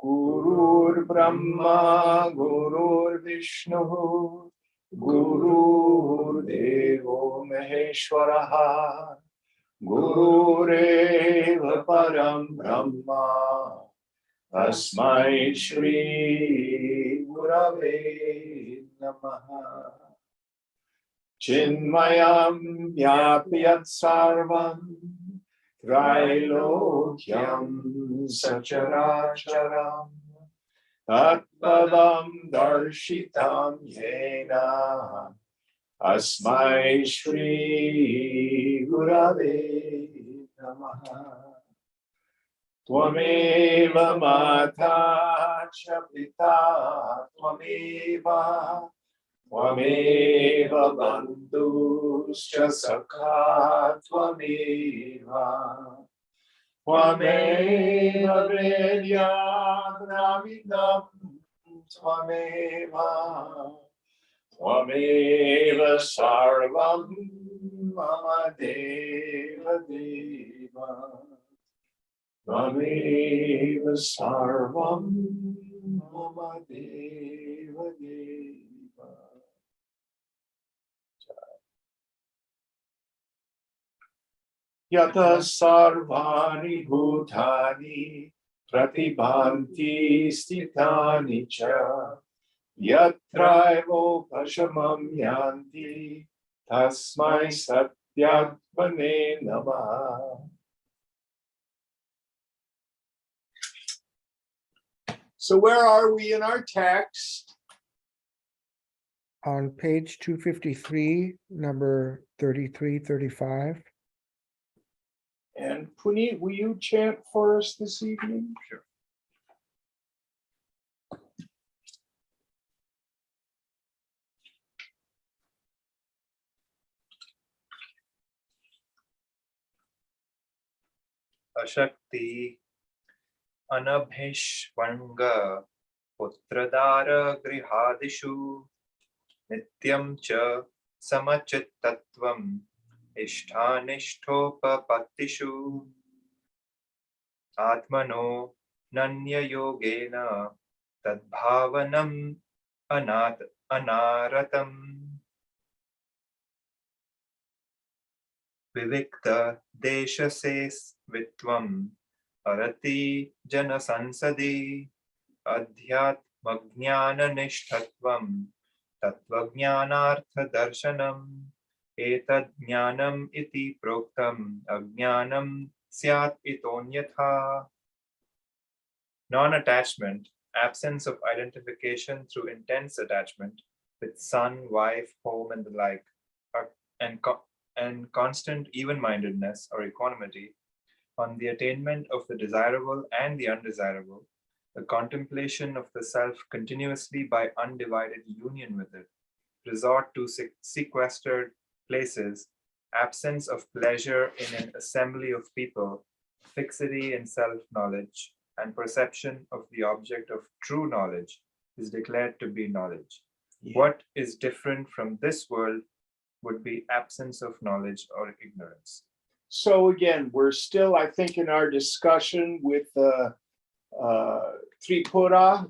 Gurur Brahma, Gurur Vishnu, Gurur Devo Maheshwaraha, Gurureva Param Brahma, Tasmai Shri Gurave Namaha. Chinmayam Vyapyat Sarvam Trailokyam Sacharacharam Tatpadam Darshitam Yena Asmai Shri Gurave Namaha. Tvameva Mata Cha Pita Tvameva Tvameva Bandhuscha Sakha Tvameva Tvameva Vedyagravidam Tvameva Tvameva Sarvam Mama Deva Deva Tvameva Sarvam Mama Deva Deva. Yata sarvani bhutani pratibhanti stithani cha yatraivo pashamam yanti tasmai satyatmane namaha. So where are we in our text? On page 253, number 33, 35. And Puneet, will you chant for us this evening? Sure. Ashakti Anabhishvanga Putradara Grihadishu Nityam Cha Samachittatvam Ishtanishtopapatishu Atmano Nanya Yogena Tadbhavanam Anaratam Vivikta Deshases Vitvam Arati Jana Sansadi Adhyatmagnana Nishthatvam Tatvajnanartha Darshanam Etad Jnanam iti Proktam Ajnanam Syat Itonyatha. Non-attachment, absence of identification through intense attachment with son, wife, home, and the like, and constant even-mindedness or equanimity on the attainment of the desirable and the undesirable, the contemplation of the self continuously by undivided union with it, resort to sequestered places, absence of pleasure in an assembly of people, fixity in self-knowledge, and perception of the object of true knowledge is declared to be knowledge. Yeah. What is different from this world would be absence of knowledge or ignorance. So again, we're still, I think, in our discussion with Tripura.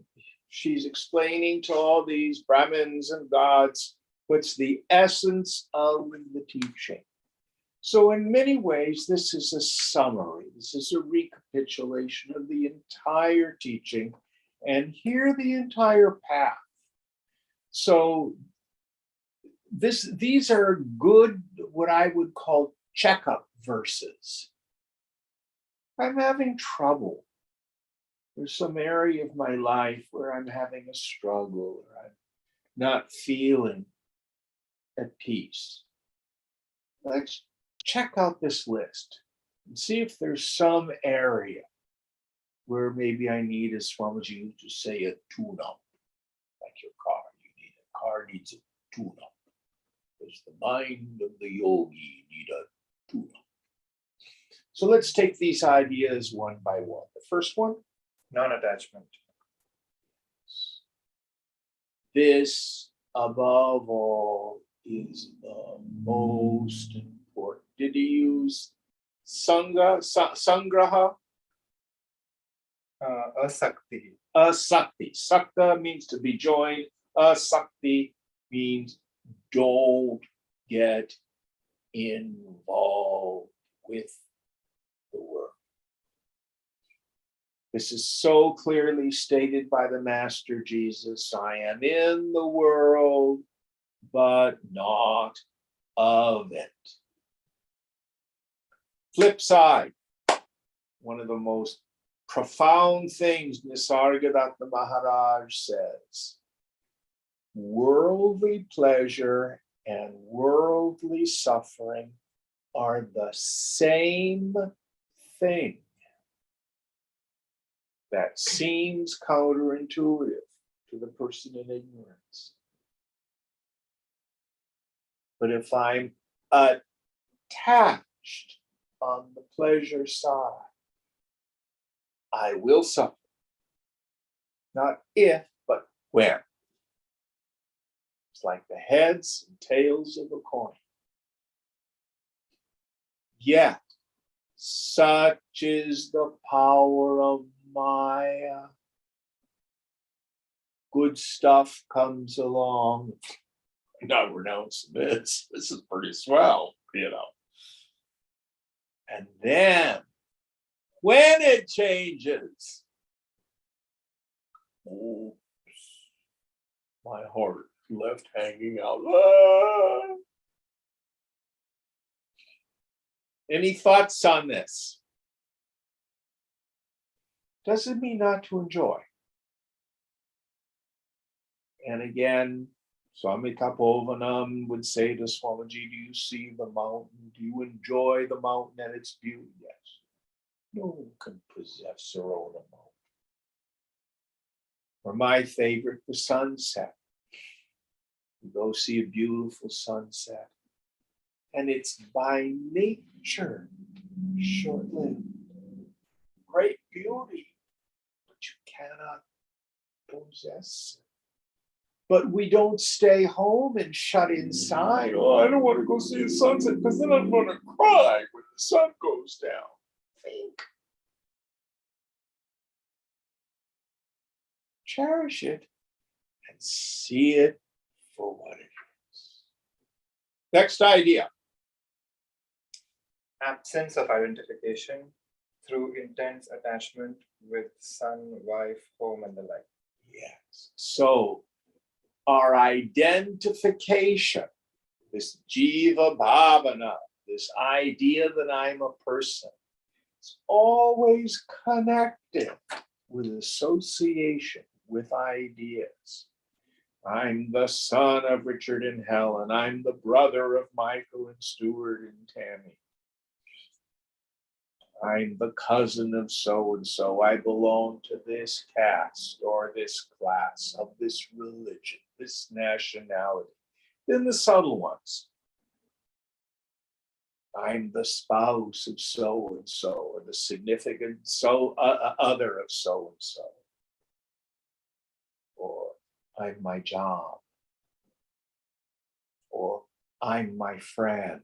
She's explaining to all these Brahmins and gods what's the essence of the teaching. So in many ways, this is a summary. This is a recapitulation of the entire teaching and here the entire path. So these are good, what I would call checkup verses. I'm having trouble. There's some area of my life where I'm having a struggle, or I'm not feeling at peace. Let's check out this list and see if there's some area where maybe I need, as Swamiji to say, a tune-up, like your car. A car needs a tune-up. Does the mind of the yogi need a tune-up? So let's take these ideas one by one. The first one, non-attachment. This, above all, is the most important. Did he use sangraha? Asakti. Asakti. Sakta means to be joined. Asakti means don't get involved with the world. This is so clearly stated by the Master Jesus. I am in the world, but not of it. Flip side, one of the most profound things Nisargadatta Maharaj says, worldly pleasure and worldly suffering are the same thing. That seems counterintuitive to the person in ignorance. But if I'm attached on the pleasure side, I will suffer. Not if, but when. It's like the heads and tails of a coin. Yet, such is the power of Maya. Good stuff comes along. I'm not renouncing this. This is pretty swell, you know. And then, when it changes, oops, my heart left hanging out. Ah. Any thoughts on this? Doesn't mean not to enjoy. And again, Swami Tapovanam would say to Swamiji, do you see the mountain? Do you enjoy the mountain and its beauty? Yes. No one can possess or own a mountain. Or my favorite, the sunset. You go see a beautiful sunset. And it's by nature short-lived. Great beauty, but you cannot possess it. But we don't stay home and shut inside. Oh, I don't want to go see a sunset because then I'm going to cry when the sun goes down. Think. Cherish it and see it for what it is. Next idea. Absence of identification through intense attachment with son, wife, home, and the like. Yes. So our identification, this jiva bhavana, this idea that I'm a person, is always connected with association, with ideas. I'm the son of Richard and Helen. I'm the brother of Michael and Stuart and Tammy. I'm the cousin of so-and-so. I belong to this caste or this class, of this religion, this nationality. Then the subtle ones. I'm the spouse of so-and-so, or the significant other of so-and-so. Or I'm my job. Or I'm my friends.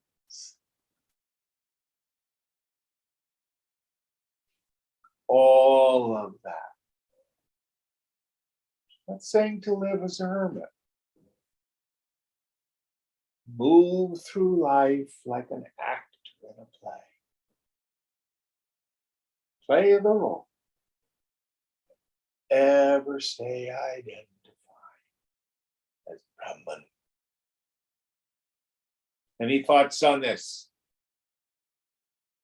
All of that. I'm not saying to live as a hermit. Move through life like an actor in a play. Play the role. Ever stay identified as Brahman. Any thoughts on this?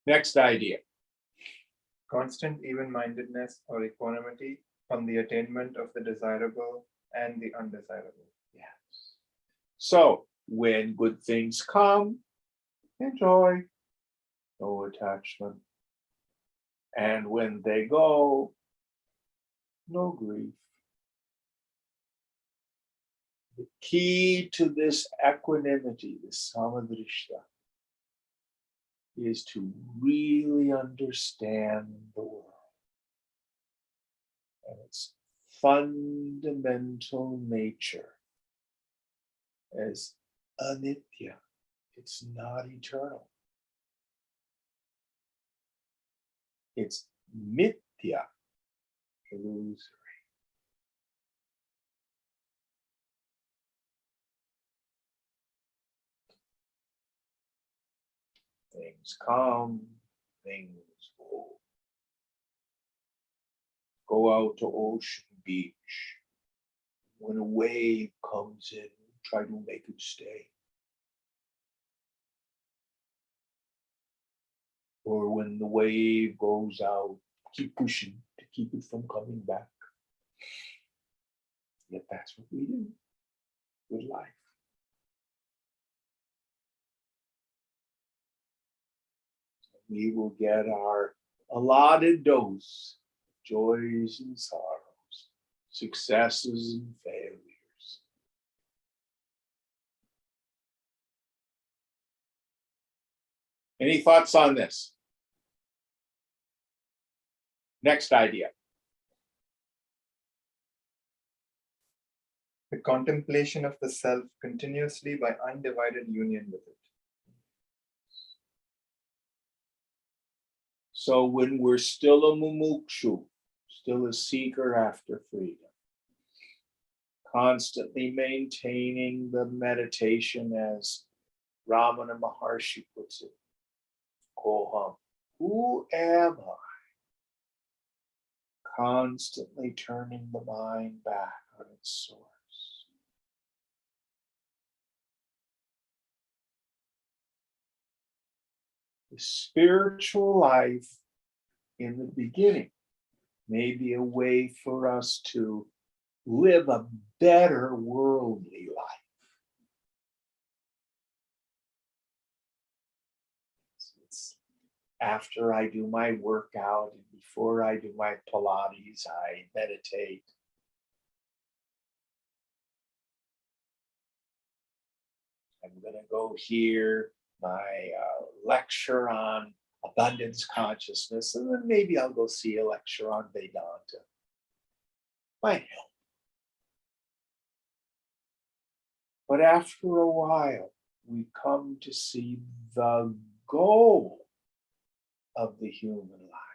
Next idea. Constant even-mindedness or equanimity on the attainment of the desirable and the undesirable. Yes. So when good things come, enjoy, no attachment. And when they go, no grief. The key to this equanimity, this samadrishta, is to really understand the world and its fundamental nature as anitya. It's not eternal. It's mithya. illusory. Things come, things go. Go out to Ocean Beach. When a wave comes in, try to make it stay. Or when the wave goes out, keep pushing to keep it from coming back. Yet that's what we do with life. We will get our allotted dose of joys and sorrows, successes and failures. Any thoughts on this? Next idea. The contemplation of the self continuously by undivided union with it. So when we're still a mumukshu, still a seeker after freedom, constantly maintaining the meditation as Ramana Maharshi puts it, Koham, who am I? Constantly turning the mind back on its source. The spiritual life in the beginning may be a way for us to live a better worldly life. It's after I do my workout and before I do my Pilates, I meditate. I'm going to go hear my lecture on abundance consciousness, and then maybe I'll go see a lecture on Vedanta. Might help. But after a while, we come to see the goal of the human life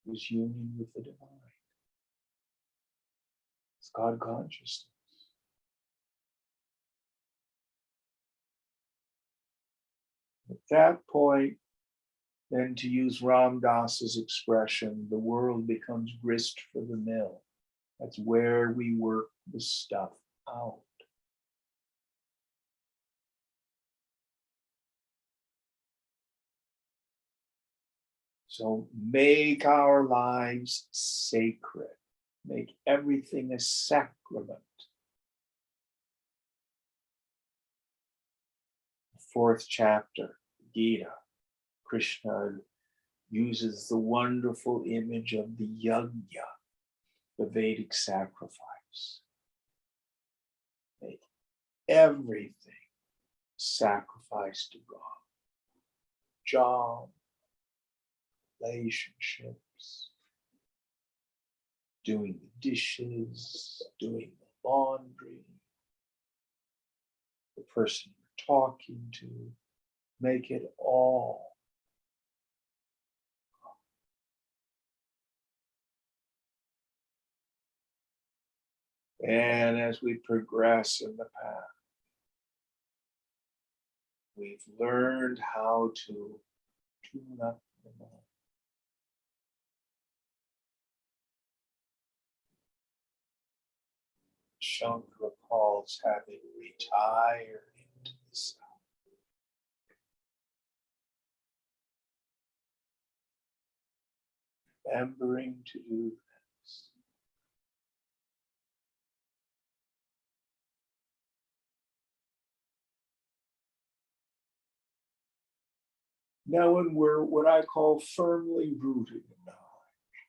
is union with the divine. It's God consciousness. At that point, then to use Ram Dass's expression, the world becomes grist for the mill. That's where we work the stuff out. So make our lives sacred. Make everything a sacrament. Fourth chapter, Gita, Krishna uses the wonderful image of the yajna, the Vedic sacrifice. Make everything sacrifice to God. Job, relationships, doing the dishes, doing the laundry, the person you're talking to, make it all. And as we progress in the path, we've learned how to tune up the mind. Shankara calls having retired into the self. Remembering to do this. Now, when we're what I call firmly rooted in knowledge,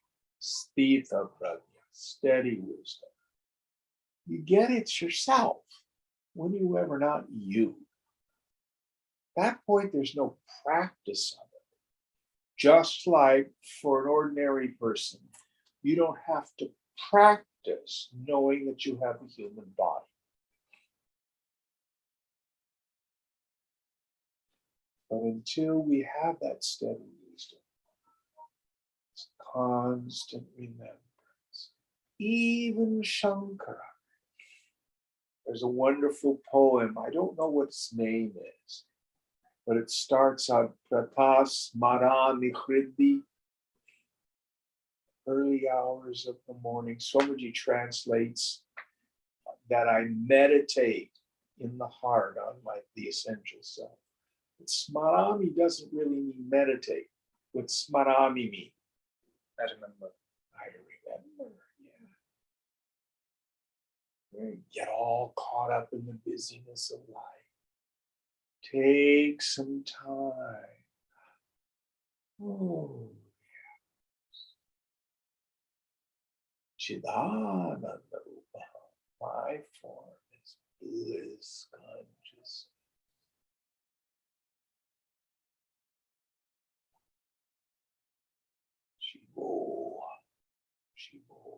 sthita prajna, steady wisdom, you get it's yourself. When you ever not you? At that point, there's no practice of it. Just like for an ordinary person, you don't have to practice knowing that you have a human body. But until we have that steady wisdom, It's constant remembrance. Even Shankara. There's a wonderful poem. I don't know what its name is, but it starts out Pratas Marami Hriddi, early hours of the morning. Swamiji translates that I meditate in the heart on the essential self. But smarami doesn't really mean meditate. What smarami mean? I remember. I remember, yeah. Get all caught up in the busyness of life. Take some time. Oh, Chidananda Rupa. My form is bliss consciousness. Shivo. Shivo.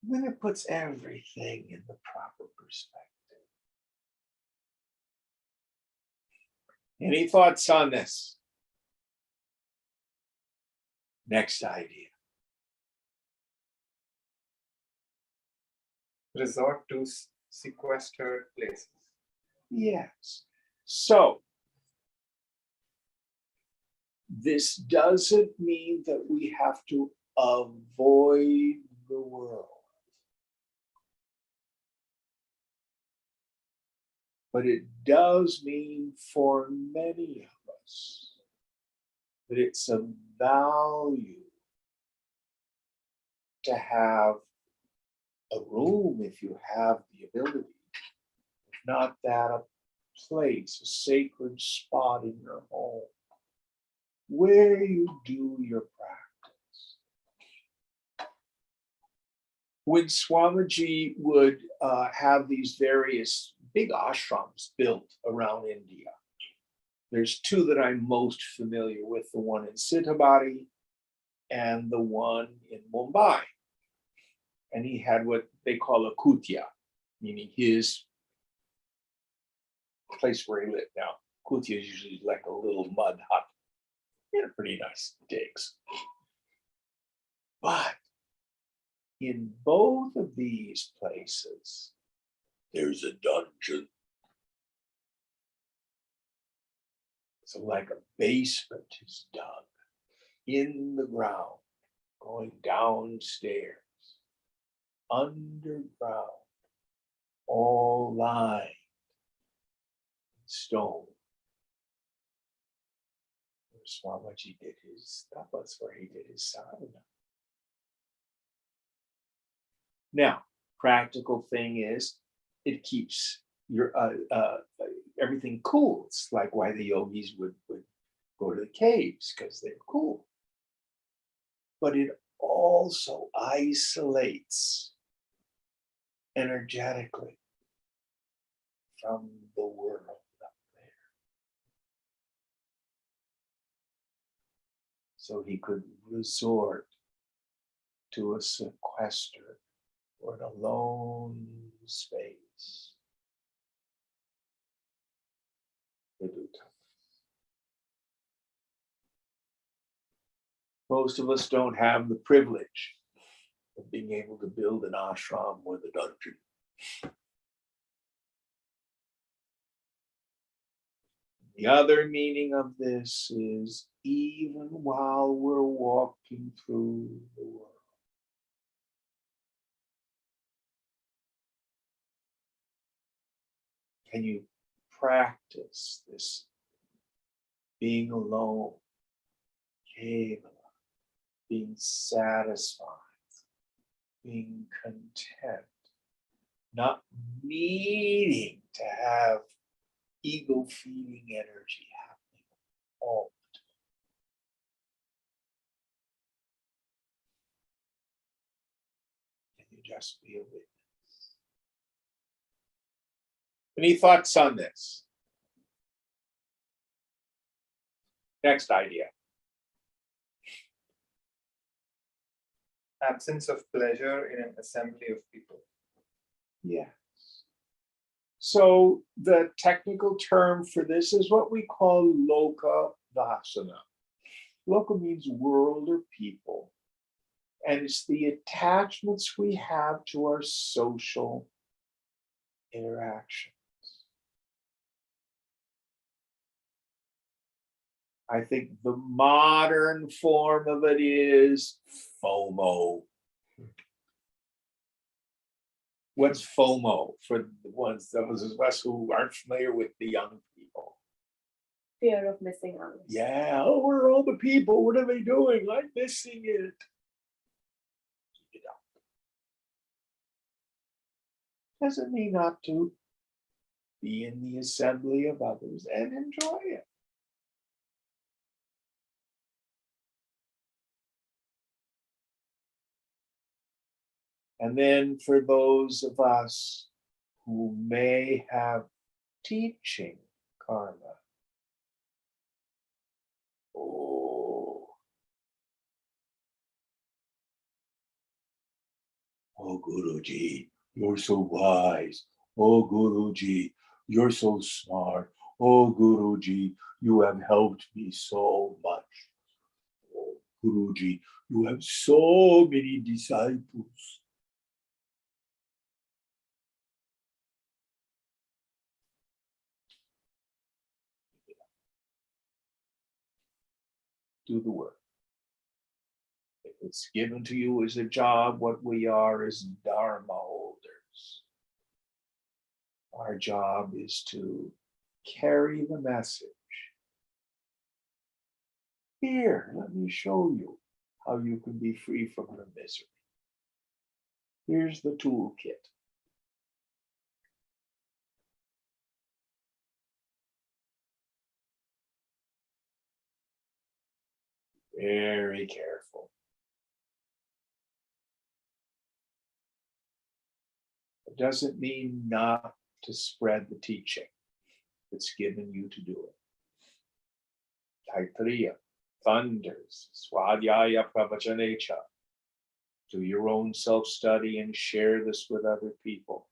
Then it puts everything in the proper perspective. Any thoughts on this? Next idea. Resort to sequestered places. Yes. So, this doesn't mean that we have to avoid the world. But it does mean for many of us that it's of value to have a room, if you have the ability, if not that, a place, a sacred spot in your home where you do your practice. When Swamiji would have these various big ashrams built around India, there's two that I'm most familiar with, the one in Sithabari and the one in Mumbai. And he had what they call a kutia, meaning his place where he lived. Now, kutia is usually like a little mud hut. Yeah, pretty nice digs. But in both of these places, there's a dungeon. So like a basement is dug in the ground, going downstairs, underground, all lined in stone. Where Swamiji did his, that was where he did his sadhana. Now, practical thing is, it keeps your everything cool. It's like why the yogis would go to the caves, because they're cool. But it also isolates energetically from the world up there. So he could resort to a sequester or an alone space. Most of us don't have the privilege of being able to build an ashram with a dungeon. The other meaning of this is even while we're walking through the world, can you practice this being alone, being satisfied, being content, not needing to have ego feeding energy happening all the time. Can you just be a witness? Any thoughts on this? Next idea. Absence of pleasure in an assembly of people. Yes. So the technical term for this is what we call loka vasana. Loka means world or people. And it's the attachments we have to our social interactions. I think the modern form of it is FOMO. What's FOMO for those of us who aren't familiar with the young people? Fear of missing out. Yeah, oh, where are all the people? What are they doing? I'm missing it. Keep it up. Doesn't mean not to be in the assembly of others and enjoy it. And then for those of us who may have teaching karma, oh, Guruji, you're so wise. Oh, Guruji, you're so smart. Oh, Guruji, you have helped me so much. Oh, Guruji, you have so many disciples. Do the work. If it's given to you as a job, what we are is Dharma holders. Our job is to carry the message. Here, let me show you how you can be free from the misery. Here's the toolkit. Very careful. It doesn't mean not to spread the teaching. It's given you to do it. Taittiriya thunders, Swadhyaya Pravachanacha. Do your own self-study and share this with other people.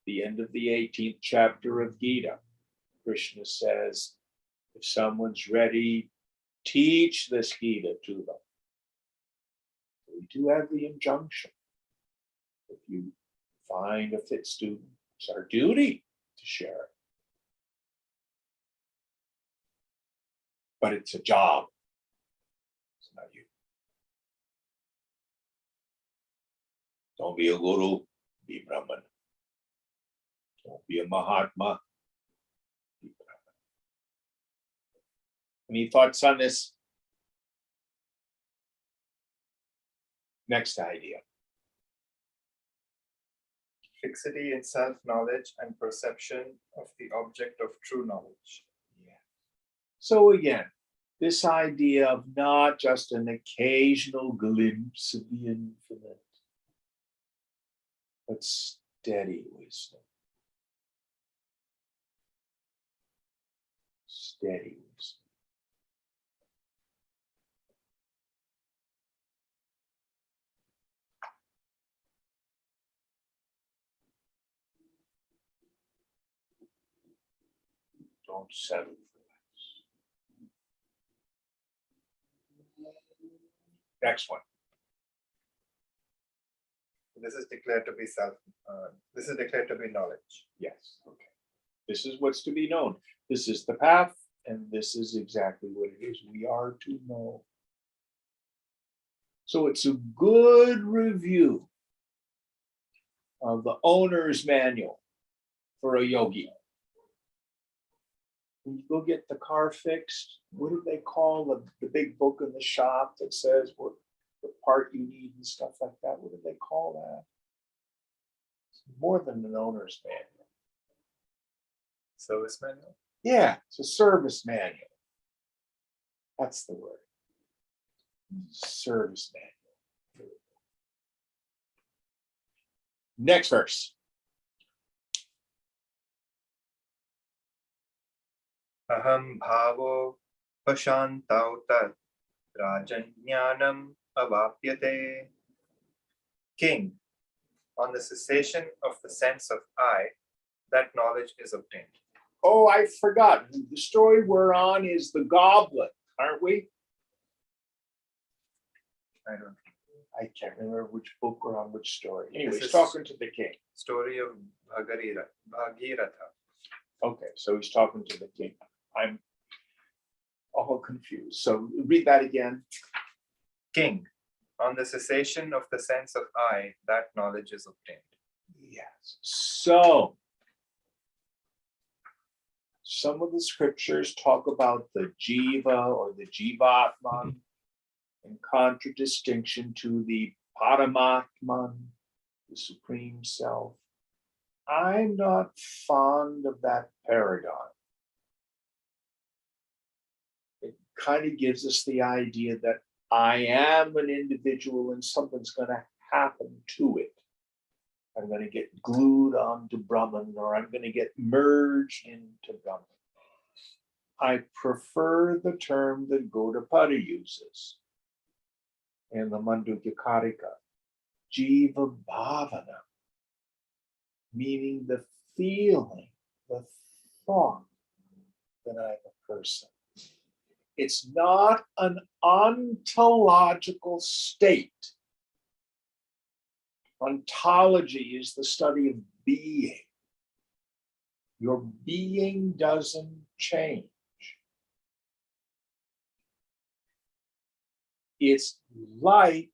The end of the 18th chapter of Gita, Krishna says, if someone's ready, teach this Gita to them. We do have the injunction. If you find a fit student, it's our duty to share it. But it's a job. It's not you. Don't be a guru, be Brahman. Don't be a Mahatma, be Brahman. Any thoughts on this? Next idea. Fixity in self-knowledge and perception of the object of true knowledge. Yeah. So again, this idea of not just an occasional glimpse of the infinite, but steady wisdom. Steady wisdom. Don't settle for less. Next one. This is declared to be this is declared to be knowledge. Yes. Okay. This is what's to be known. This is the path, and this is exactly what it is. We are to know. So it's a good review of the owner's manual for a yogi. When you go get the car fixed, what do they call the big book in the shop that says what the part you need and stuff like that? What do they call that? It's more than an owner's manual. Service manual. Yeah, it's a service manual. That's the word. Service manual. Next verse. Aham bhavo pashantau tat rajanyanam avapyate. King, On the cessation of the sense of I, that knowledge is obtained. Oh, I forgot. The story we're on is the goblet, aren't we? I don't. I can't remember which book we're on, which story. Anyway, This he's is- talking to the king. Story of Bhagiratha. Okay, so he's talking to the king. I'm all confused. So read that again. King, on the cessation of the sense of I, that knowledge is obtained. Yes. So some of the scriptures talk about the jiva or the jivatman in contradistinction to the paramatman, the supreme self. I'm not fond of that paradigm. It kind of gives us the idea that I am an individual and something's going to happen to it. I'm going to get glued onto Brahman, or I'm going to get merged into Brahman. I prefer the term that Gaudapada uses in the Mandukya Karika, Jiva Bhavana, meaning the feeling, the thought that I'm a person. It's not an ontological state. Ontology is the study of being. Your being doesn't change. It's like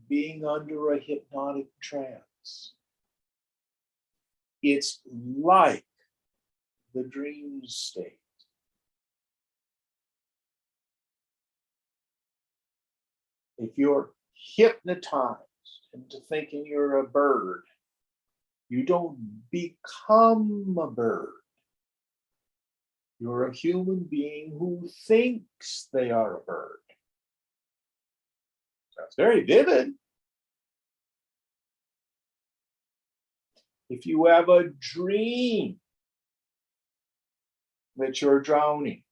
being under a hypnotic trance. It's like the dream state. If you're hypnotized into thinking you're a bird, you don't become a bird. You're a human being who thinks they are a bird. That's very vivid. If you have a dream that you're drowning,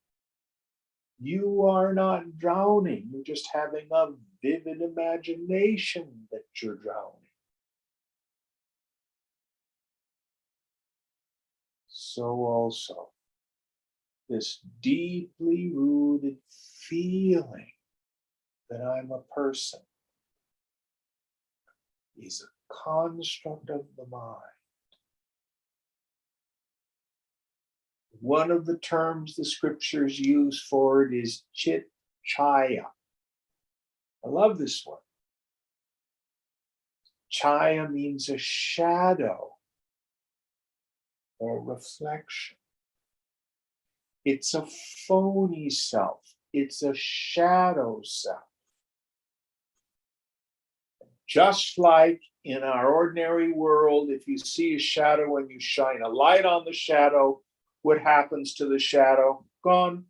you are not drowning. You're just having a vivid imagination that you're drowning. So also, this deeply rooted feeling that I'm a person is a construct of the mind. One of the terms the scriptures use for it is chit chaya. I love this one. Chaya means a shadow or reflection. It's a phony self. It's a shadow self. Just like in our ordinary world, if you see a shadow and you shine a light on the shadow, what happens to the shadow? Gone.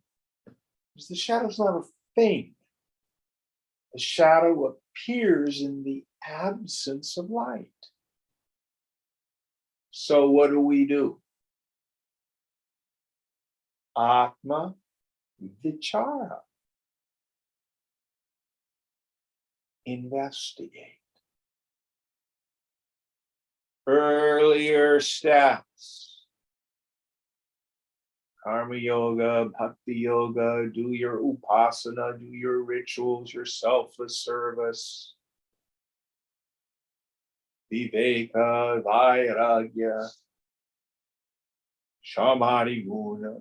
Because the shadow's not a thing. The shadow appears in the absence of light. So what do? Atma vichara. Investigate. Earlier steps. Karma yoga, bhakti yoga, do your upasana, do your rituals, your selfless service. Viveka, vairagya, samadhi guna.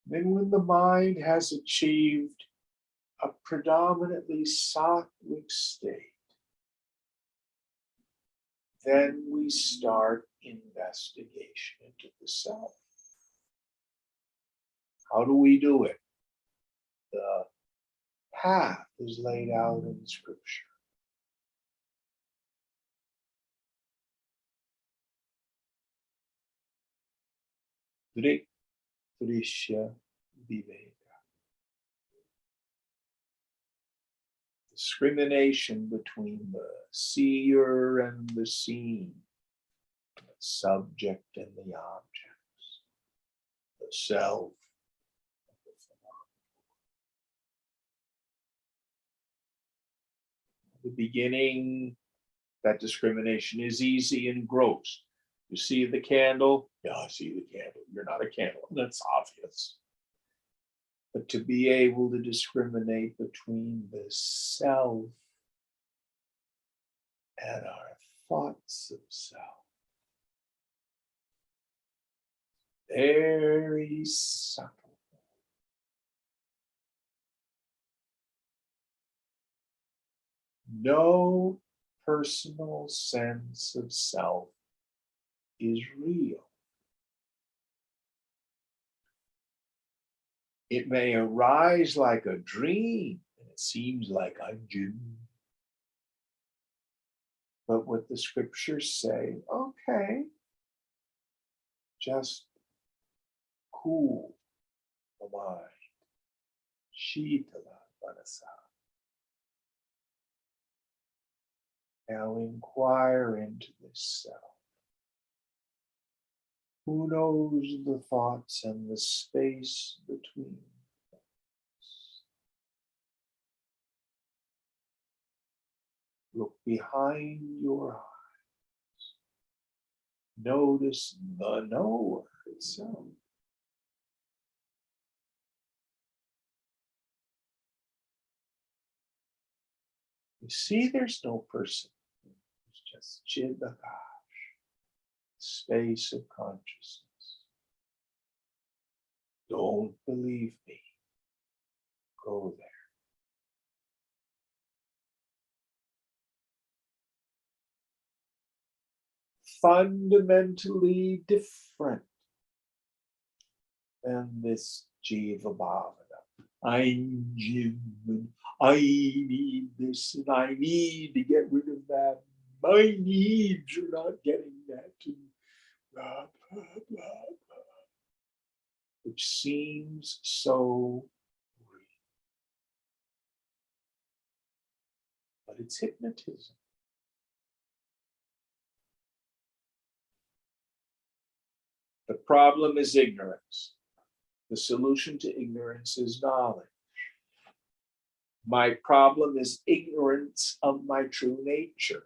Then when the mind has achieved a predominantly sattvic state, then we start investigation into the self. How do we do it? The path is laid out in scripture. Drik, drishya, viveka. Discrimination between the seer and the seen, the subject and the objects, the self. The beginning That discrimination is easy and gross. You see the candle? Yeah, I see the candle. You're not a candle. That's obvious. But to be able to discriminate between the self and our thoughts of self, very subtle. No personal sense of self is real. It may arise like a dream, and it seems like I'm Jim. But what the scriptures say, okay, just cool the mind. Shitala manasa. Now inquire into this self. Who knows the thoughts and the space between them? Look behind your eyes. Notice the knower itself. You see, there's no person. It's just Chidakash, space of consciousness. Don't believe me. Go there. Fundamentally different than this Jiva Bhavana. I'm Jim, and I need this, and I need to get rid of that. My needs are not getting that, and blah, blah, blah, blah. Which seems so real. But it's hypnotism. The problem is ignorance. The solution to ignorance is knowledge. My problem is ignorance of my true nature.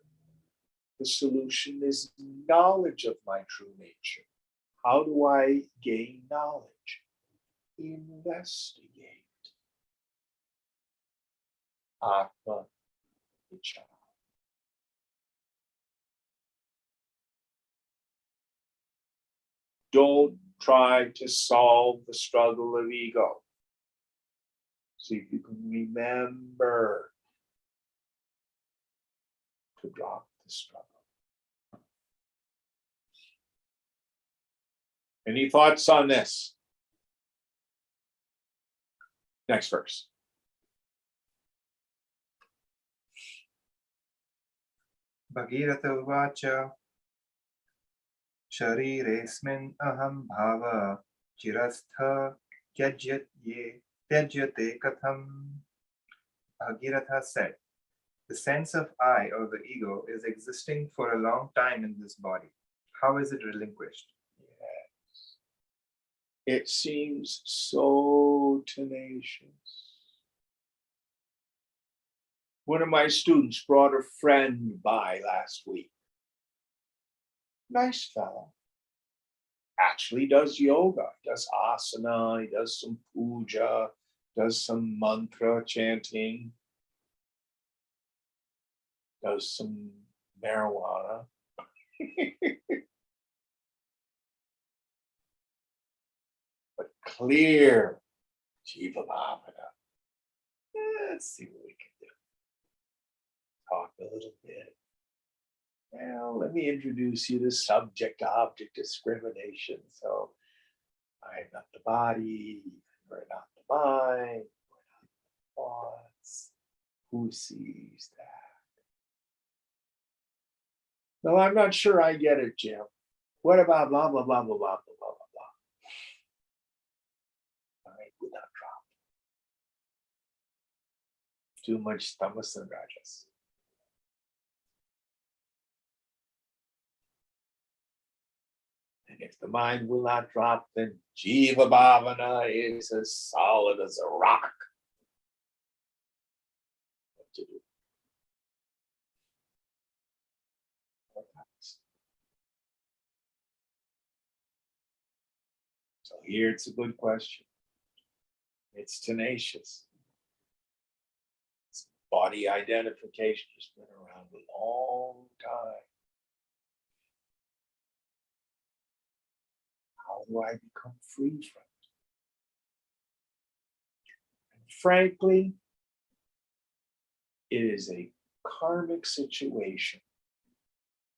The solution is knowledge of my true nature. How do I gain knowledge? Investigate. Atma Vichara. Don't try to solve the struggle of ego. See if you can remember to drop the struggle. Any thoughts on this? Next verse. Bhagirata uvacha Shariresmin aham bhava chirastha tyajyate katham. Bhagiratha said, the sense of I or the ego is existing for a long time in this body. How is it relinquished? Yes. It seems so tenacious. One of my students brought a friend by last week. Nice fellow. Actually does yoga, does asana, he does some puja, does some mantra chanting, does some marijuana. But clear Jiva Bhavana. Let's see what we can do. Talk a little bit. Well, let me introduce you to subject-object discrimination. So I'm not the body, we're not the mind, we're not the thoughts. Who sees that? No, I'm not sure I get it, Jim. What about blah, blah, blah, blah, blah, blah, blah, blah, blah. Mind would not drop. Too much tamas and rajas. And if the mind will not drop, then Jiva Bhavana is as solid as a rock. What to do? So here it's a good question. It's tenacious. Body identification has been around a long time. How do I become free from it? And frankly, it is a karmic situation,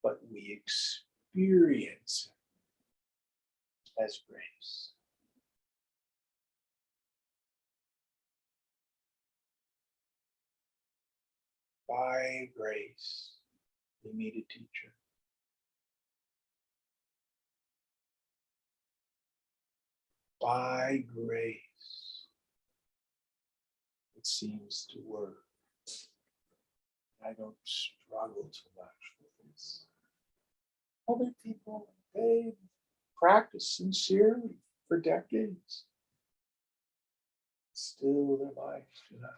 but we experience it as grace. By grace, we meet a teacher. By grace, it seems to work. I don't struggle too much with this. Other people, they practice sincerely for decades. Still, their lives do not come.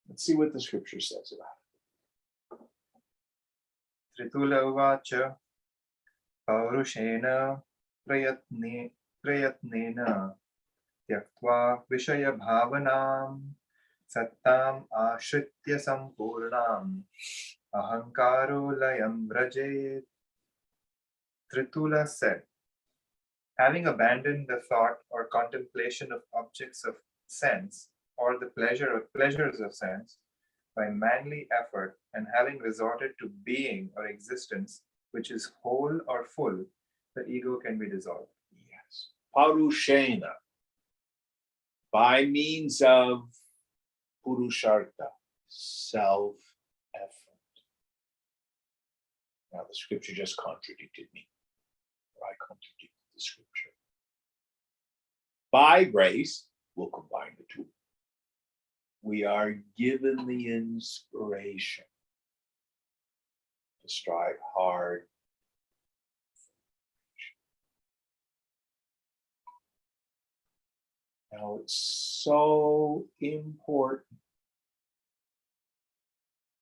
Let's see what the scripture says about it. Tritula uvacha paurushena prayatnena tyaktva vishaya bhavanam sattam ashritya sampurnam ahankaro layam vrajayet. Tritula said, having abandoned the thought or contemplation of objects of sense or the pleasures of sense by manly effort, and having resorted to being or existence which is whole or full, the ego can be dissolved. Yes. Parushena, by means of purushartha, self-effort. Now the scripture just contradicted me, or I contradicted the scripture. By grace, we'll combine the two. We are given the inspiration to strive hard. Now it's so important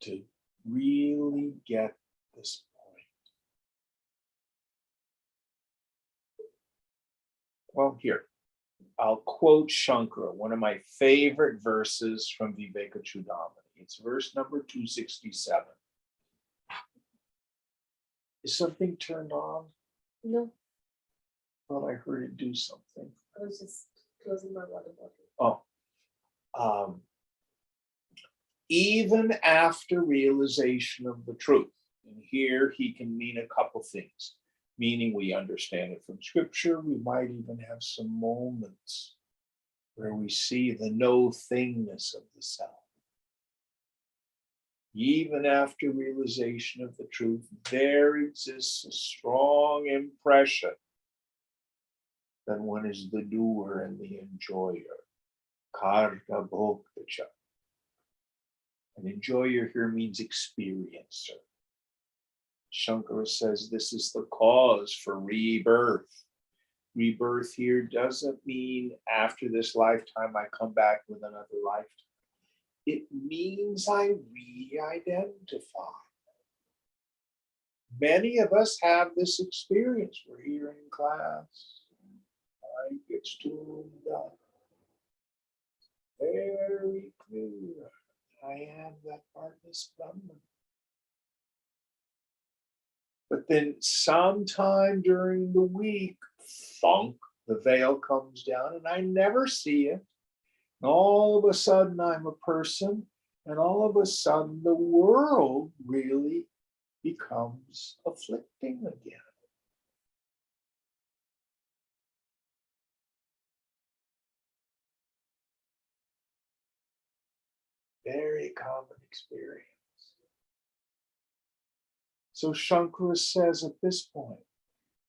to really get this point. Well, here, I'll quote Shankara, one of my favorite verses from Vivekachudamani. It's verse number 267. Is something turned on? No, Thought I heard it do something. I was just closing my water bottle. Oh. Even after realization of the truth, and here he can mean a couple things, meaning we understand it from scripture. We might even have some moments where we see the no thingness of the self. Even after realization of the truth, there exists a strong impression that one is the doer and the enjoyer. Karta bhoktacha. An enjoyer here means experiencer. Shankara says this is the cause for rebirth. Rebirth here doesn't mean after this lifetime I come back with another lifetime. It means I re-identify. Many of us have this experience. We're here in class. I gets tuned up. Very clear. I am that partners Brahman. But then sometime during the week, thunk, the veil comes down and I never see it. And all of a sudden I'm a person, and all of a sudden the world really becomes afflicting again. Very common experience. So Shankara says at this point,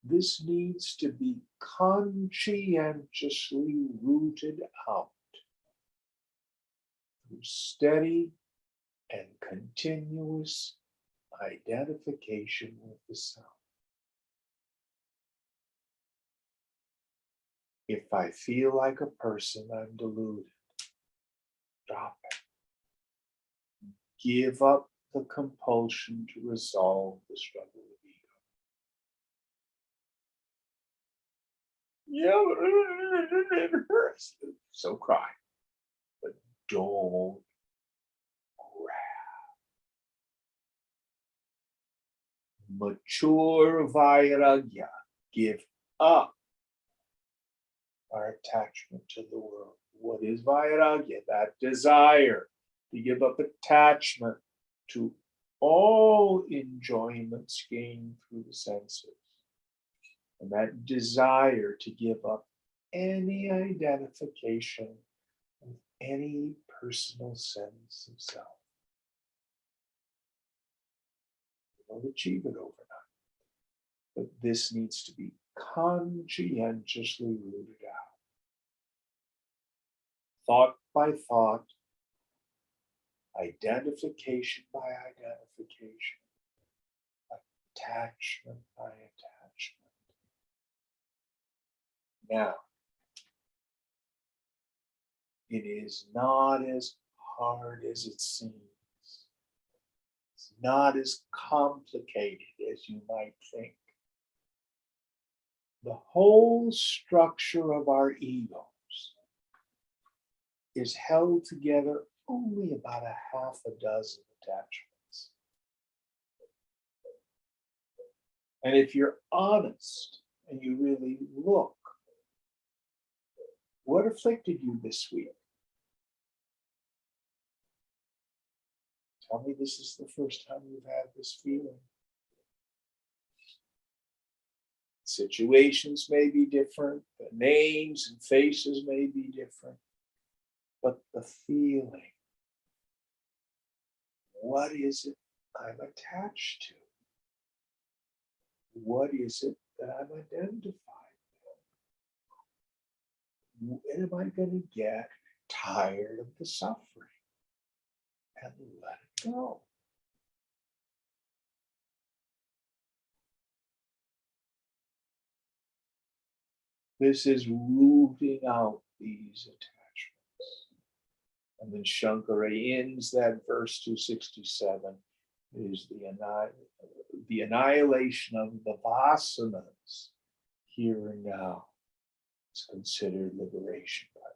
this needs to be conscientiously rooted out through steady and continuous identification with the self. If I feel like a person, I'm deluded. Drop it. Give up the compulsion to resolve the struggle of ego. Yeah, it hurts. So cry. But don't grab. Mature vairagya. Give up our attachment to the world. What is vairagya? That desire to give up attachment to all enjoyments gained through the senses. And that desire to give up any identification with any personal sense of self. You don't achieve it overnight, but this needs to be conscientiously rooted out. Thought by thought, identification by identification, attachment by attachment. Now, it is not as hard as it seems. It's not as complicated as you might think. The whole structure of our egos is held together only about a half a dozen attachments. And if you're honest and you really look, what afflicted you this week? Tell me this is the first time you've had this feeling. Situations may be different, the names and faces may be different, but the feeling, what is it I'm attached to? What is it that I'm identified with? When am I going to get tired of the suffering and let it go? This is rooting out these attachments. And then Shankara ends that verse 267 is the annihilation of the vasanas here and now. It's considered liberation by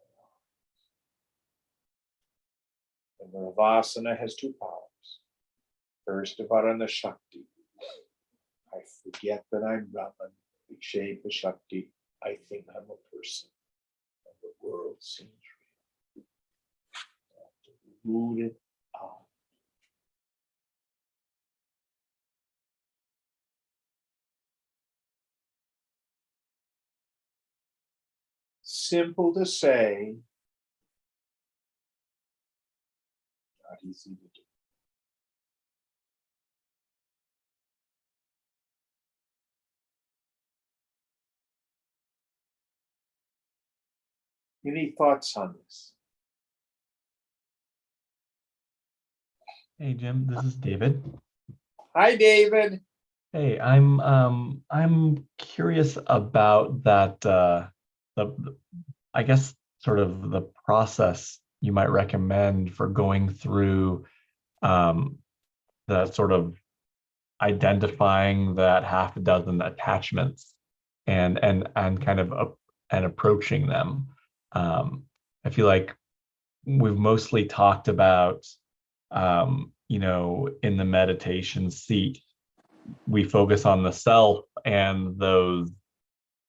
the mind. And the vasana has two powers. First, Varana Shakti. I forget that I'm Brahman. Vikshepa Shakti. I think I'm a person. And the world seems real. I have to root it out. Simple to say, not easy to do. Any thoughts on this? Hey Jim, this is David. Hi, David. Hey, I'm curious about that I guess sort of the process you might recommend for going through the sort of identifying that half a dozen attachments and kind of and approaching them. I feel like we've mostly talked about in the meditation seat, we focus on the self and those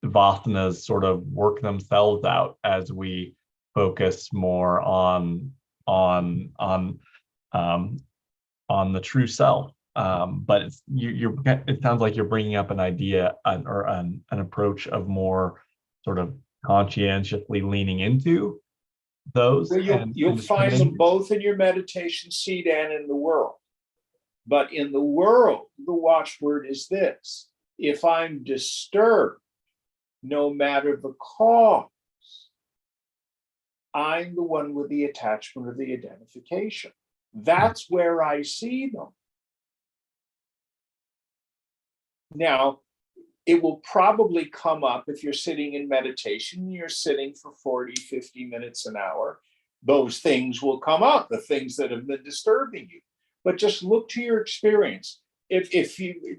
vasanas sort of work themselves out as we focus more on the true self. But it sounds like you're bringing up an idea or an approach of more sort of conscientiously leaning into those. Well, you'll find them both in your meditation seat and in the world. But in the world, the watchword is this: if I'm disturbed, no matter the cause, I'm the one with the attachment or the identification. That's where I see them. Now, it will probably come up if you're sitting in meditation, you're sitting for 40, 50 minutes an hour. Those things will come up, the things that have been disturbing you. but just look to your experience. If you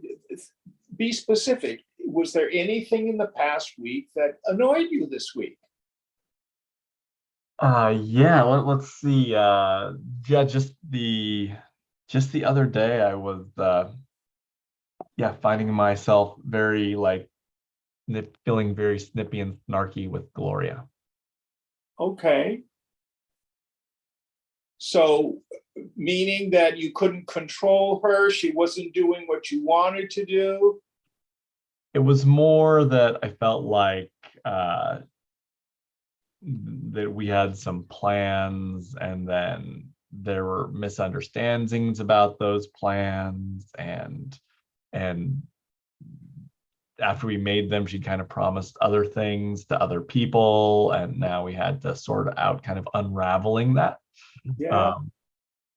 be specific, was there anything in the past week that annoyed you this week? Yeah, let's see. Yeah, just the other day I was yeah, finding myself very like feeling very snippy and snarky with Gloria. Okay. So, meaning that you couldn't control her, she wasn't doing what you wanted to do? It was more that I felt like that we had some plans and then there were misunderstandings about those plans, and after we made them, she kind of promised other things to other people, and now we had to sort out kind of unraveling that. Yeah.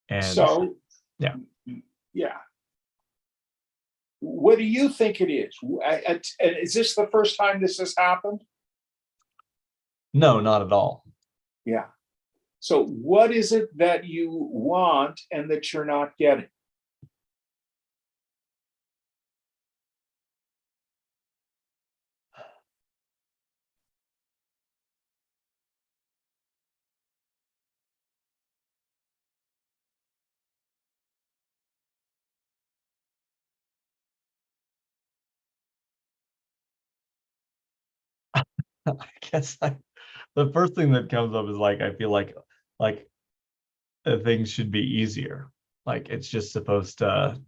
And So, yeah. Yeah. What do you think it is? And is this the first time this has happened? No, not at all. Yeah. So what is it that you want and that you're not getting? I guess the first thing that comes up is like I feel like things should be easier. Like it's just supposed to.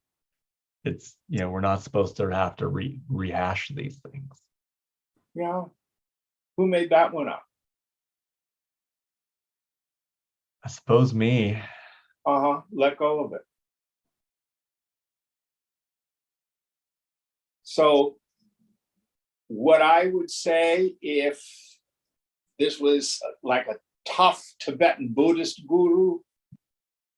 It's, you know, we're not supposed to have to rehash these things. Yeah. Who made that one up? I suppose me. Let go of it. So what I would say, if this was like a tough Tibetan Buddhist guru,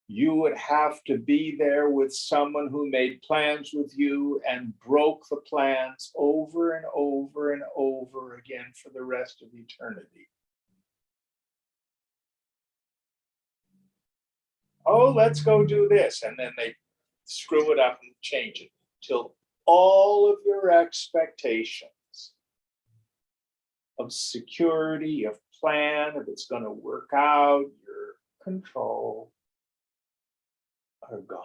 you would have to be there with someone who made plans with you and broke the plans over and over and over again for the rest of eternity. Oh, let's go do this. And then they screw it up and change it till all of your expectations of security, of plan, if it's going to work out, your control are gone.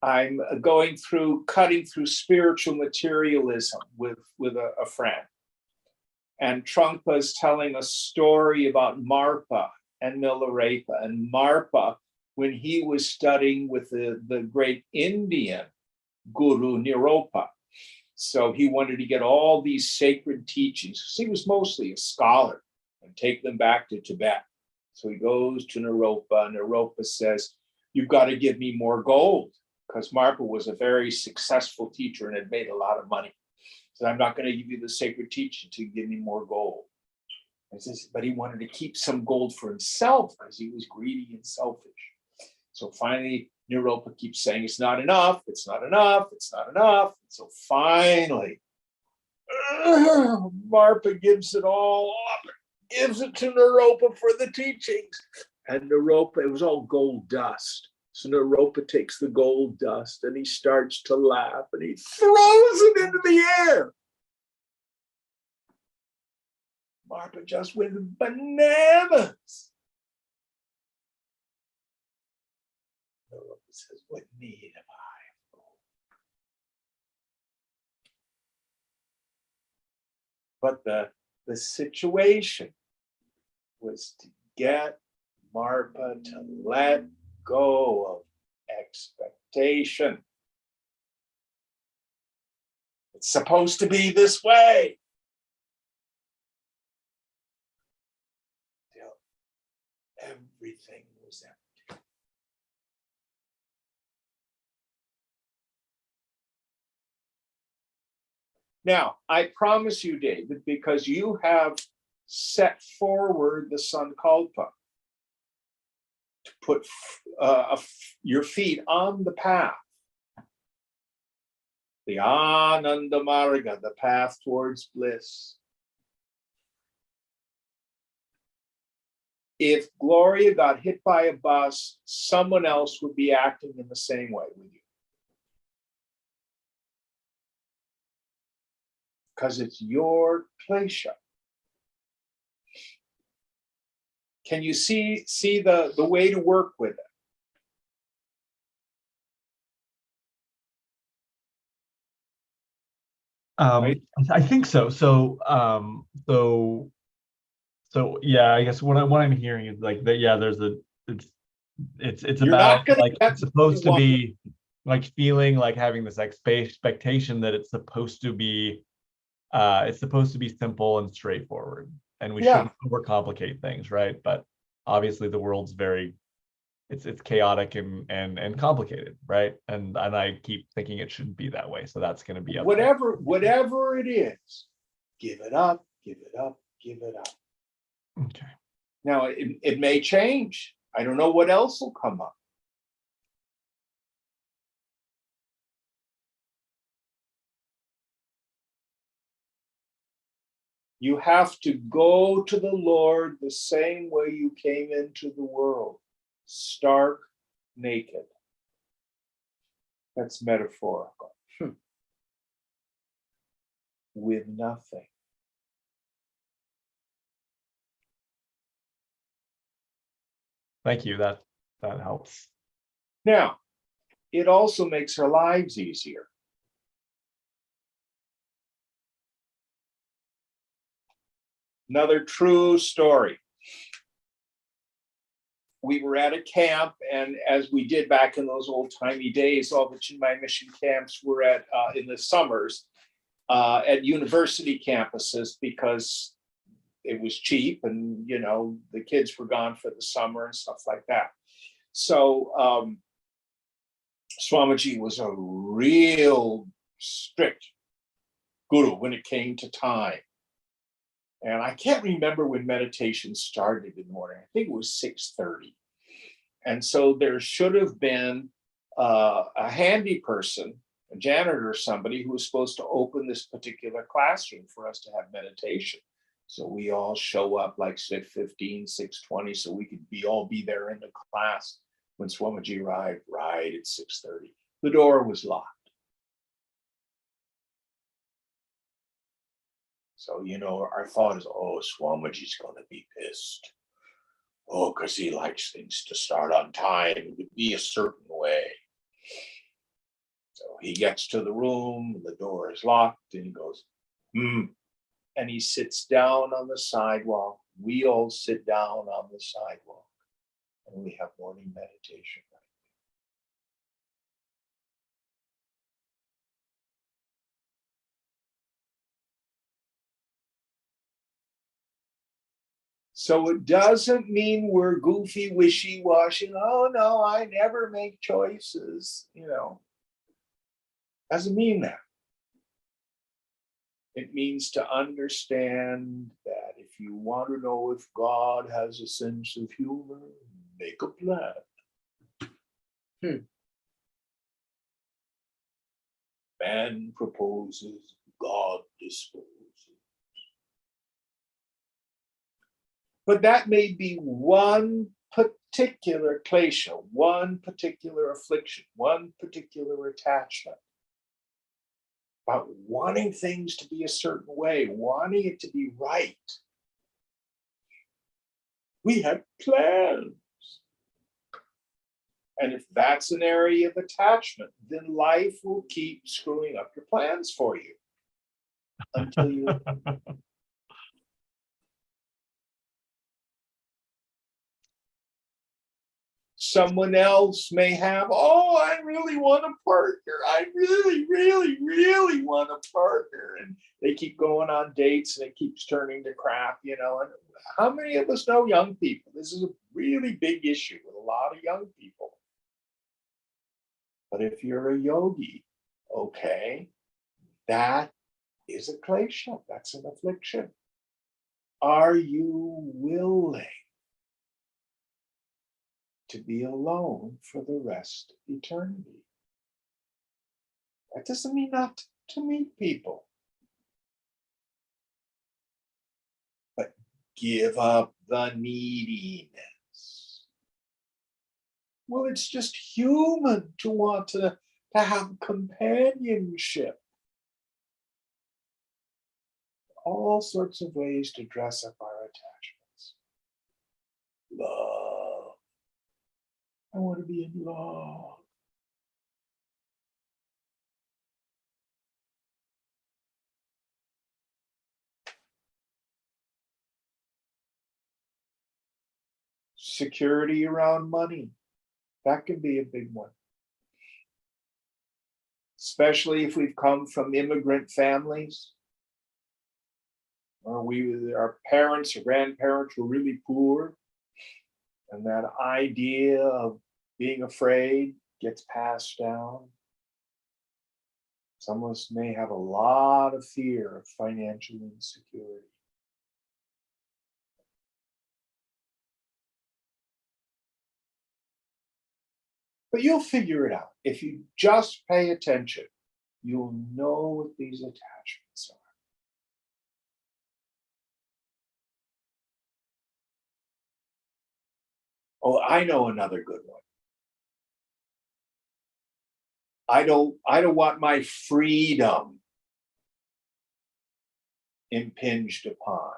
I'm cutting through spiritual materialism with a friend. And Trungpa is telling a story about Marpa and Milarepa. And Marpa, when he was studying with the great Indian guru Niropa, so he wanted to get all these sacred teachings. He was mostly a scholar, and take them back to Tibet. So he goes to Niropa, and Niropa says, "You've got to give me more gold," because Marpa was a very successful teacher and had made a lot of money. So I'm not going to give you the sacred teaching to give me more gold. But he wanted to keep some gold for himself because he was greedy and selfish. So finally, Niropa keeps saying, "It's not enough, it's not enough, it's not enough." And so finally, Marpa gives it all up, gives it to Niropa for the teachings. And Niropa, it was all gold dust. So Niropa takes the gold dust and he starts to laugh and he throws it into the air. Marpa just went bananas. Niropa says, "What need have I of gold?" But the situation was to get Marpa to let go of expectation. It's supposed to be this way. Till everything was empty. Now, I promise you, David, because you have set forward the Sankalpa to put your feet on the path, the Ananda Marga, the path towards bliss. If Gloria got hit by a bus, someone else would be acting in the same way with you. Because it's your klesha. Can you see the way to work with it? Right? I think so. So yeah, I guess what I'm hearing is like that. Yeah, there's it's You're about not going to like get it's supposed to what you be like feeling like having this expectation that it's supposed to be simple and straightforward, and we Yeah. shouldn't overcomplicate things, right? But obviously the world's very it's chaotic and complicated, right? And I keep thinking it shouldn't be that way. So that's going to be up there. whatever it is, give it up, give it up, give it up. Okay. Now it may change. I don't know what else will come up. You have to go to the Lord the same way you came into the world, stark naked. That's metaphorical. With nothing. Thank you. That helps. Now, it also makes our lives easier. Another true story. We were at a camp, and as we did back in those old-timey days, all the Chinmay mission camps were at in the summers at university campuses because it was cheap, and the kids were gone for the summer and stuff like that. So Swamiji was a real strict guru when it came to time. And I can't remember when meditation started in the morning. I think it was 6:30. And so there should have been a handy person, a janitor or somebody who was supposed to open this particular classroom for us to have meditation. So we all show up like 6:15, 6:20, so we could all be there in the class when Swamiji arrived right at 6:30. The door was locked. So, our thought is, oh, Swamiji's going to be pissed. Oh, because he likes things to start on time. It would be a certain way. So he gets to the room, the door is locked, and he goes, and he sits down on the sidewalk. We all sit down on the sidewalk, and we have morning meditation. So it doesn't mean we're goofy, wishy-washy. Oh, no, I never make choices. Doesn't mean that. It means to understand that if you want to know if God has a sense of humor, make a plan. Man proposes, God disposes. But that may be one particular klesha, one particular affliction, one particular attachment. About wanting things to be a certain way, wanting it to be right. We have plans. And if that's an area of attachment, then life will keep screwing up your plans for you until you someone else may have, oh, I really want a partner. I really, really, really want a partner. And they keep going on dates and it keeps turning to crap, And how many of us know young people? This is a really big issue with a lot of young people. But if you're a yogi, okay, that is a klesha. That's an affliction. Are you willing to be alone for the rest of eternity? That doesn't mean not to meet people. But give up the neediness. Well, it's just human to want to have companionship. All sorts of ways to dress up our attachments. Love. I want to be in love. Security around money. That can be a big one. Especially if we've come from immigrant families, or our parents or grandparents were really poor, and that idea of being afraid gets passed down. Some of us may have a lot of fear of financial insecurity. But you'll figure it out. If you just pay attention, you'll know what these attachments are. Oh, I know another good one. I don't want my freedom impinged upon.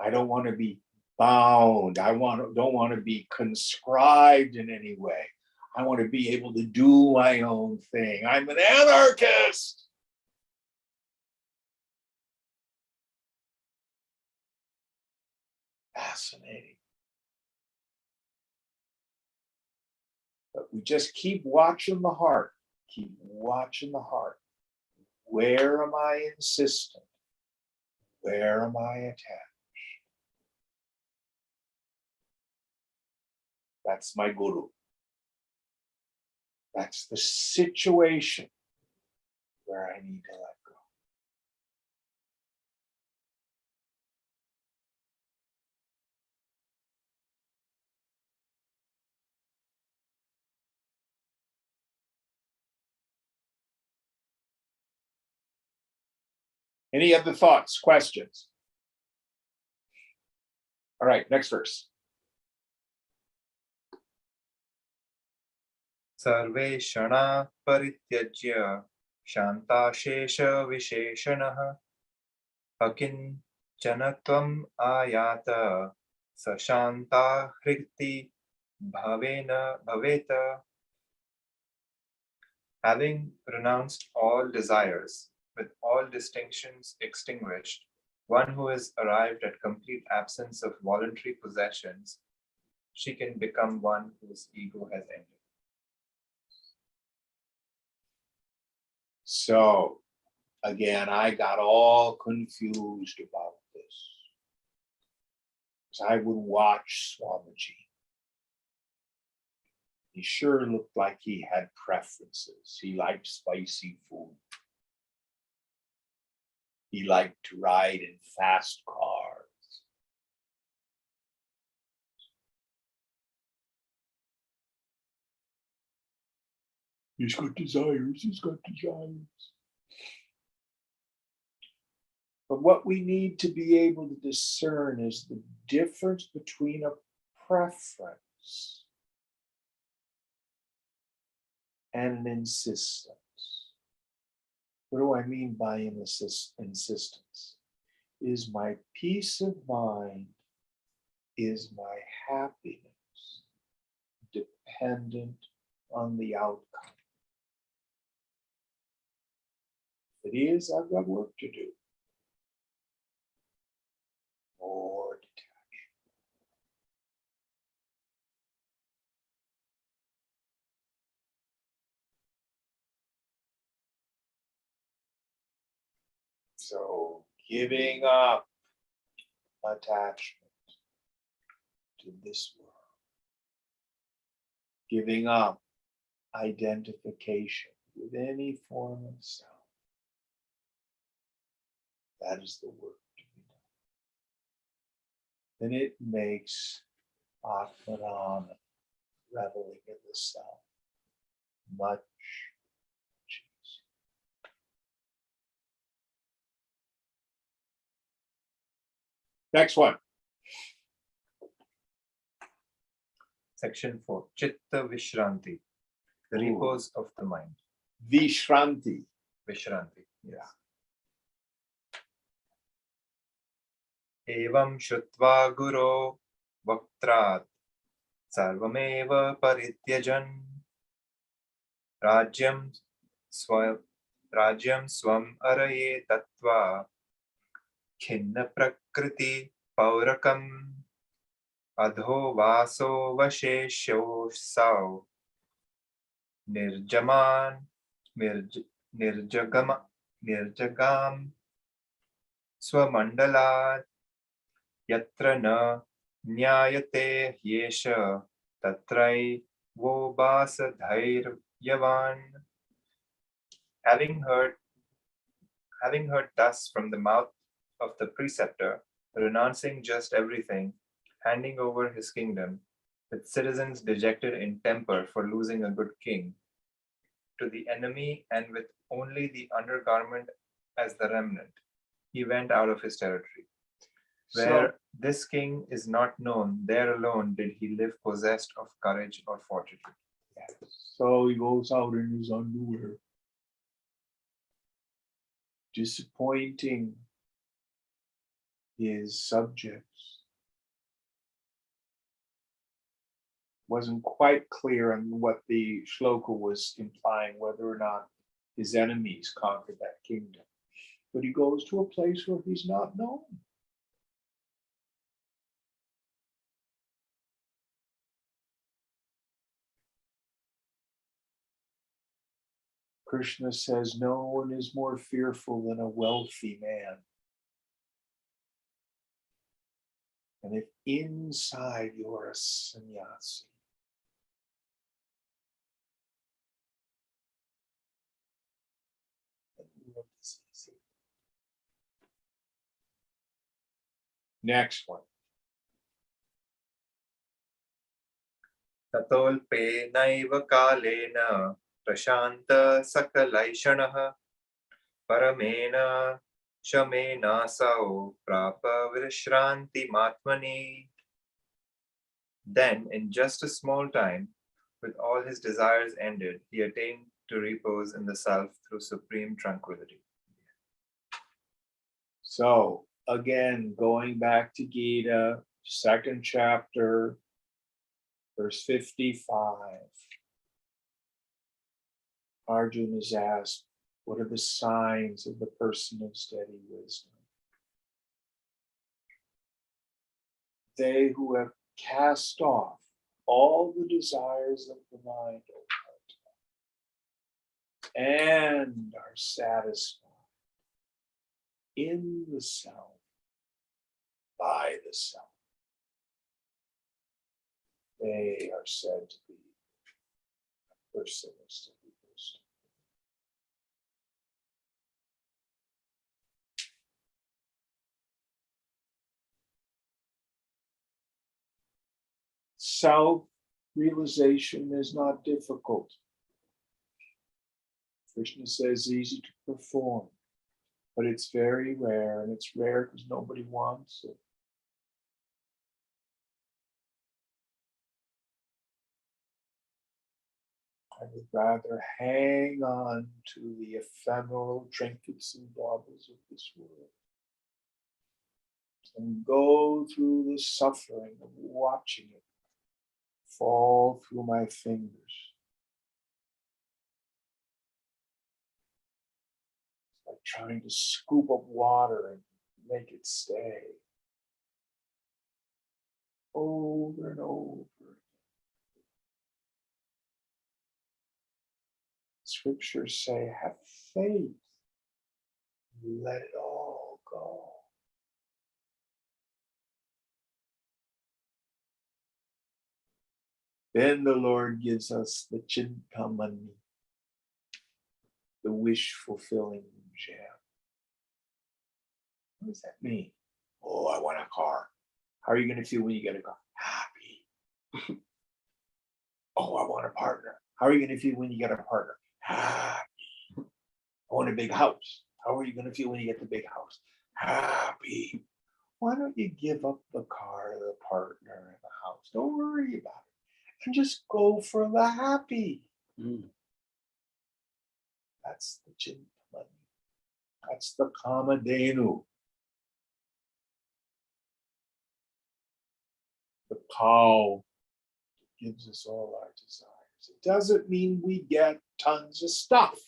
I don't want to be bound. Don't want to be conscribed in any way. I want to be able to do my own thing. I'm an anarchist. Fascinating. But we just keep watching the heart. Keep watching the heart. Where am I insistent? Where am I attached? That's my guru. That's the situation where I need to let go. Any other thoughts, questions? All right, next verse. Sarve shana parityajya shantashesha visheshanah akinchana ayata sashanta hriti bhaveta. Having renounced all desires, with all distinctions extinguished, one who has arrived at complete absence of voluntary possessions, she can become one whose ego has ended. So, again, I got all confused about this. So I would watch Swamiji. He sure looked like he had preferences. He liked spicy food. He liked to ride in fast cars. He's got desires, he's got desires. But what we need to be able to discern is the difference between a preference and an insistence. What do I mean by an insistence? Is my peace of mind, is my happiness dependent on the outcome? If it is, I've got work to do. More detachment. So giving up attachment to this world, giving up identification with any form of self. That is the work to be done. Then it makes Atmanam, reveling in the self, much, Next one. Section 4. Chitta Vishranti, the Ooh. repose of the mind. Vishranti. Vishranti. Yeah. Evam Shrutva Guru Vaktrat Sarvameva Parityajan Rajyam Swam Araye Tattva Khinna Prakriti Paurakam Adho Vaso Vashesho Sao Nirjaman Nirjagam Swamandala Yatra na Nyayate Yesha Tatrai Vo Basa Yavan. Having heard thus from the mouth of the preceptor, renouncing just everything, handing over his kingdom, with citizens dejected in temper for losing a good king, to the enemy and with only the undergarment as the remnant, he went out of his territory. Where this king is not known, there alone did he live possessed of courage or fortitude. So he goes out in his underwear. Disappointing his subjects. Wasn't quite clear on what the shloka was implying, whether or not his enemies conquered that kingdom. But he goes to a place where he's not known. Krishna says, no one is more fearful than a wealthy man. And if inside you're a sannyasi, next one. Tatolpe naiva kalena prashanta sakalaishanah paramena shamena sao prapa virishranti matmani. Then, in just a small time, with all his desires ended, he attained to repose in the self through supreme tranquility. So, again, going back to Gita, 2nd chapter, verse 55. Arjuna is asked, what are the signs of the person of steady wisdom? They who have cast off all the desires of the mind and are satisfied in the self, by the self. They are said to be a person of steady wisdom. Self-realization is not difficult. Krishna says easy to perform, but it's very rare, and it's rare because nobody wants it. I would rather hang on to the ephemeral trinkets and baubles of this world and go through the suffering of watching it fall through my fingers. It's like trying to scoop up water and make it stay. Over and over. Scriptures say, have faith. Let it all go. Then the Lord gives us the chintamani, the wish-fulfilling gem. What does that mean? Oh, I want a car. How are you going to feel when you get a car? Happy. Oh, I want a partner. How are you going to feel when you get a partner? Happy. I want a big house. How are you going to feel when you get the big house? Happy. Why don't you give up the car, the partner, and the house? Don't worry about it. And just go for the happy. That's the Chintamani. That's the Kamadhenu. The cow gives us all our desires. It doesn't mean we get tons of stuff.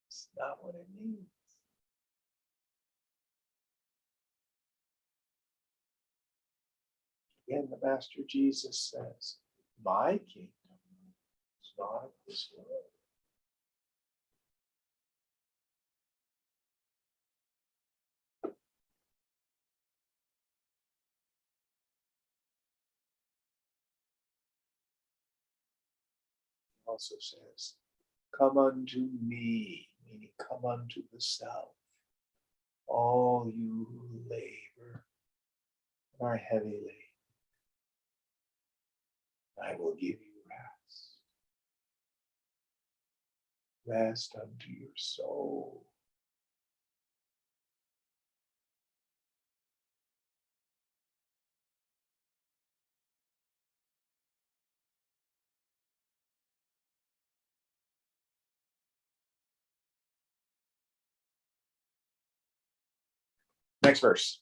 It's not what it means. Again, the Master Jesus says, my kingdom is not of this world. He also says, come unto me, meaning come unto the self, all you who labor and are heavy laden. I will give you rest. Rest unto your soul. Next verse.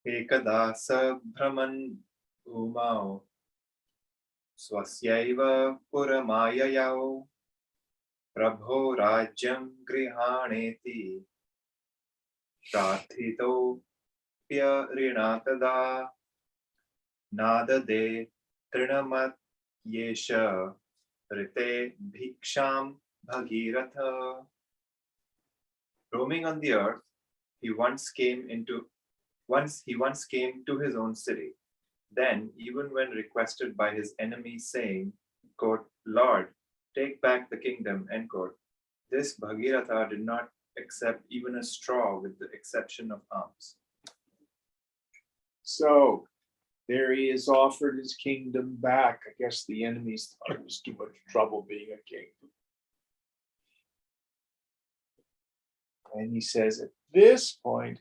एकदा सभ्रमन् भूमौ स्वस्यैव पुरमाययौ प्रभो राज्यं गृहाणेति प्रार्थितोऽप्यरिणा तदा नाददे तृणमत्येष ऋते भिक्षां Bhagirath. Roaming on the earth, he once came to his own city. Then, even when requested by his enemies, saying, quote, Lord, take back the kingdom, end quote, this Bhagiratha did not accept even a straw with the exception of alms. So there he is offered his kingdom back. I guess the enemies thought it was too much trouble being a king. And he says, at this point,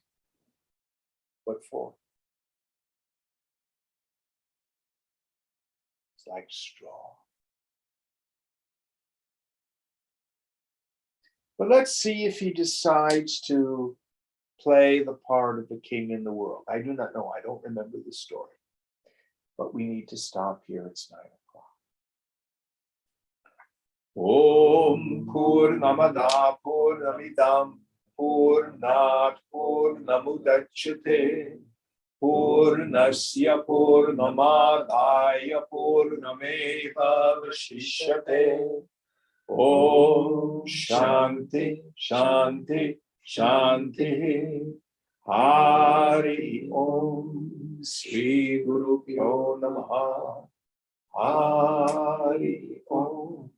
what for? It's like straw. But let's see if he decides to play the part of the king in the world. I do not know. I don't remember the story. But we need to stop here. It's 9 o'clock. Om Purnamada Purnamidam Purnat Purnamudachyate Purnasya Purnamadaya Purnameva Vasishyate. Om Shanti Shanti Shanti. Hari Om. Sri Guru Pyo Namaha. Hari Om.